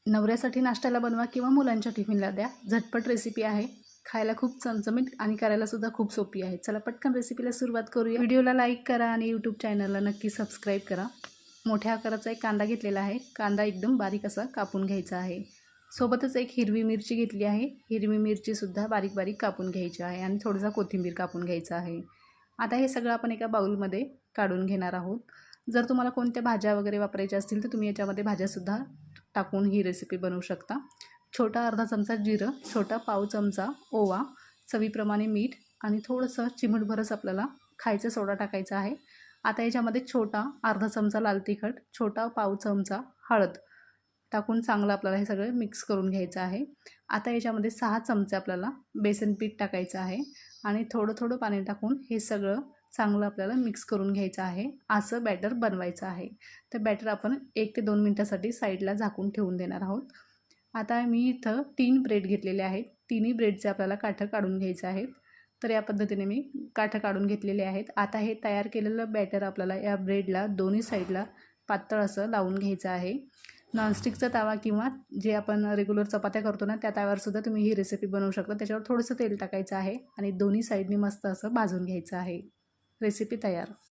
नवऱ्यासाठी नाश्त्याला बनवा किंवा मुलांच्या टिफिनला द्या. झटपट रेसिपी आहे. खायला खूप चमचमीत आणि करायलासुद्धा खूप सोपी आहे. चला पटकन रेसिपीला सुरुवात करूया. व्हिडिओला लाईक करा आणि यूट्यूब चॅनलला नक्की सबस्क्राईब करा. मोठ्या आकाराचा एक कांदा घेतलेला आहे. कांदा एकदम बारीक असा कापून घ्यायचा आहे. सोबतच एक हिरवी मिरची घेतली आहे. हिरवी मिरचीसुद्धा बारीक बारीक कापून घ्यायची आहे आणि थोडासा कोथिंबीर कापून घ्यायचा आहे. आता हे सगळं आपण एका बाउलमध्ये काढून घेणार आहोत. जर तुम्हाला कोणत्या भाज्या वगैरे वापरायच्या असतील तर तुम्ही याच्यामध्ये भाज्यासुद्धा टाकून ही रेसिपी बनवू शकता. छोटा अर्धा चमचा जिरं, छोटा पाव चमचा ओवा, चवीप्रमाणे मीठ आणि थोडंसं चिमूटभरच आपल्याला खायचा सोडा टाकायचा आहे. आता याच्यामध्ये छोटा अर्धा चमचा लाल तिखट, छोटा पाव चमचा हळद टाकून चांगलं आपल्याला हे सगळं मिक्स करून घ्यायचं आहे. आता याच्यामध्ये 6 चमचे आपल्याला बेसन पीठ टाकायचं आहे आणि थोडं थोडं पाणी टाकून हे सगळं चांगलं आपल्याला मिक्स करून घ्यायचं आहे. असं बॅटर बनवायचं आहे. तर बॅटर आपण 1 ते 2 मिनटासाठी साईडला झाकून ठेवून देणार आहोत. आता मी इथं 3 ब्रेड घेतलेले आहेत. तिन्ही ब्रेडचे आपल्याला काठं काढून घ्यायचे आहेत. तर या पद्धतीने मी काठं काढून घेतलेले आहेत. आता हे तयार केलेलं बॅटर आपल्याला या ब्रेडला दोन्ही साईडला पातळ असं लावून घ्यायचं आहे. नॉनस्टिकचा तवा किंवा जे आपण रेग्युलर चपात्या करतो ना त्या तव्यावरसुद्धा तुम्ही ही रेसिपी बनवू शकता. त्याच्यावर थोडंसं तेल टाकायचं आहे आणि दोन्ही साईडनी मस्त असं भाजून घ्यायचं आहे. रेसिपी तयार.